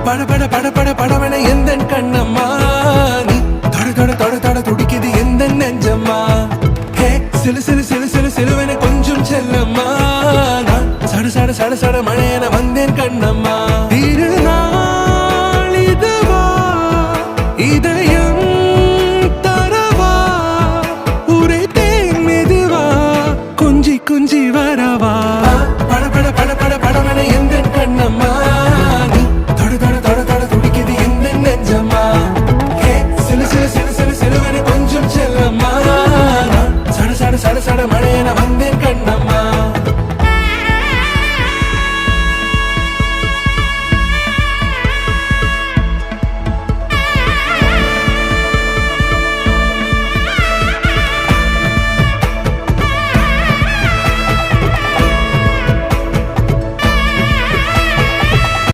பட பட பட பட படவன எந்த கண்ணம்மா நீ தொட தொட தொட தொட துடிக்குது எந்த நெஞ்சம்மா சிலு சிலு சிலு சிலு சிலுவன கொஞ்சம் செல்லம்மா சட சட சட சட மழை